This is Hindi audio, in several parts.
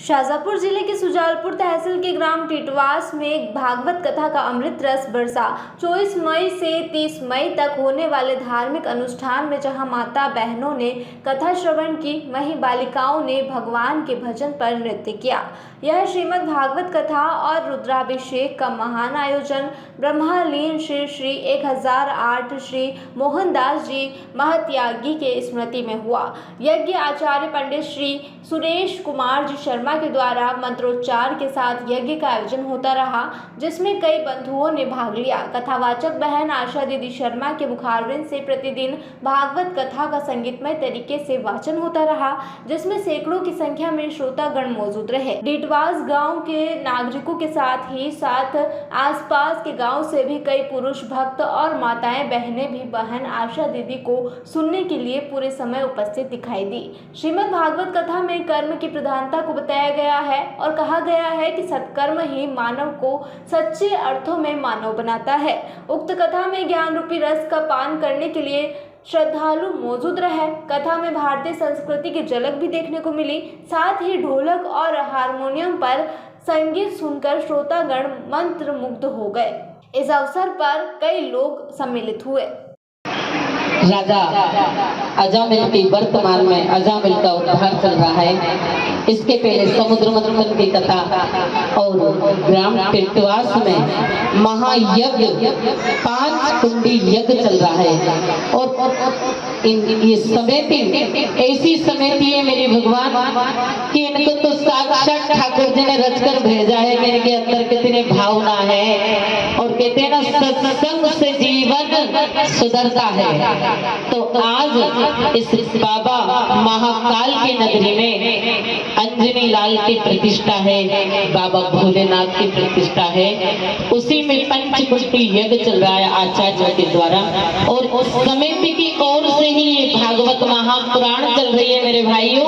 शाजापुर जिले के सुजालपुर तहसील के ग्राम टिटवास में एक भागवत कथा का अमृत रस बरसा। 24 मई से 30 मई तक होने वाले धार्मिक अनुष्ठान में जहां माता बहनों ने कथा श्रवण की, वहीं बालिकाओं ने भगवान के भजन पर नृत्य किया। यह श्रीमद् भागवत कथा और रुद्राभिषेक का महान आयोजन ब्रह्मलीन श्री 1008 श्री मोहनदास जी महात्यागी के स्मृति में हुआ। यज्ञ आचार्य पंडित श्री सुरेश कुमार जी शर्मा के द्वारा मंत्रोच्चार के साथ यज्ञ का आयोजन होता रहा, जिसमें कई बंधुओं ने भाग लिया। कथावाचक बहन आशा दीदी शर्मा के मुखारविंद से प्रतिदिन भागवत कथा का संगीतमय तरीके से वाचन होता रहा, जिसमें सैकड़ों की संख्या में श्रोतागण मौजूद रहे। टिटवास गांव के नागरिकों के साथ ही साथ आसपास के गांव से भी कई पुरुष भक्त और माताएं बहनें भी बहन आशा दीदी को सुनने के लिए पूरे समय उपस्थित दिखाई दी। श्रीमद् भागवत कथा में कर्म की प्रधानता को बताया गया है और कहा गया है कि सत्कर्म ही मानव को सच्चे अर्थों में मानव बनाता है। उक्त कथा में ज्ञान रूपी रस का पान करने के लिए श्रद्धालु मौजूद रहे। कथा में भारतीय संस्कृति की झलक भी देखने को मिली। साथ ही ढोलक और हारमोनियम पर संगीत सुनकर श्रोतागण मंत्रमुग्ध हो गए। इस अवसर पर कई लोग सम्मिलित हुए। राजा अजामिल की वर्तमान में अजामिल का उद्धार चल रहा है। इसके पहले समुद्र मंथन की कथा और ग्राम टिटवास में महायज्ञ 5 कुंडी यज्ञ चल रहा है। और ये समिति ऐसी समिति है मेरे भगवान कि इनको तो साक्षात ठाकुर जी ने रचकर भेजा है कि इनके अंदर कितनी भावना है। और कहते हैं ना, सत्संग से जीवन सुधरता है। तो आज इस बाबा महाकाल की नगरी में अंजनी लाल की प्रतिष्ठा है, बाबा भोलेनाथ की प्रतिष्ठा है। उसी में पंचकुटी यज्ञ चल रहा है आचार्य के द्वारा। और उस समिति की ओर से ही ये भागवत महापुराण चल रही है मेरे भाइयों।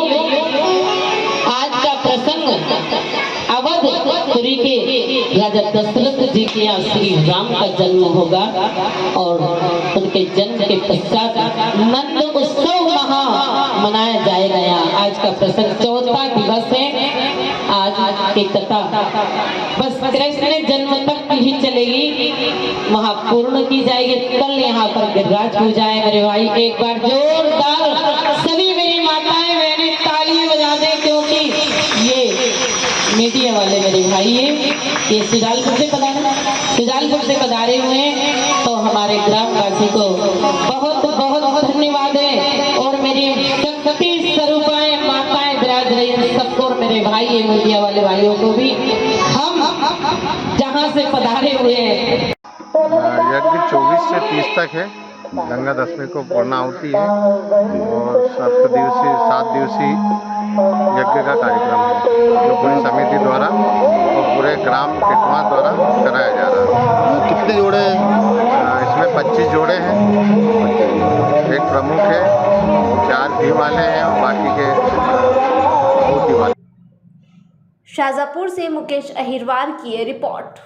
आज का प्रसंग अवधपुरी के राजा दशरथ जी के यहाँ श्री राम का जन्म होगा और उनके जन्म के पश्चात नंद उत्सव महा मनाया जाएगा। यहाँ आज का प्रसंग 4था दिवस है। आज की कथा बस कृष्ण जन्म तक ही चलेगी, महापूर्ण की जाएगी। कल यहाँ पर गिरिराज पूजा है मेरे भाई। एक बार जोरदार सभी मेरी माताएं बहनें ताली बजा दें, क्योंकि ये मीडिया वाले मेरे भाई है, ये सुजालपुर से पधारे हुए हैं। तो हमारे ग्रामवासी को बहुत बहुत धन्यवाद है। और मेरी शक्ति स्वरूपाएं माताएं विराज रही हैं सबको, और मेरे भाई है मीडिया वाले भाइयों को भी हम जहां से पधारे हुए हैं। यज्ञ 24 से 30 तक है। गंगा दशमी को पूर्णाहुति है और 7 दिवसीय यज्ञ का कार्यक्रम है, जो पूरी समिति द्वारा और पूरे ग्राम टिटवास द्वारा कराया जा रहा है। कितने जोड़े हैं? इसमें 25 जोड़े हैं। एक प्रमुख है, 4 घी वाले हैं और बाकी के 2 घी वाले। शाजापुर से मुकेश अहिरवार की रिपोर्ट।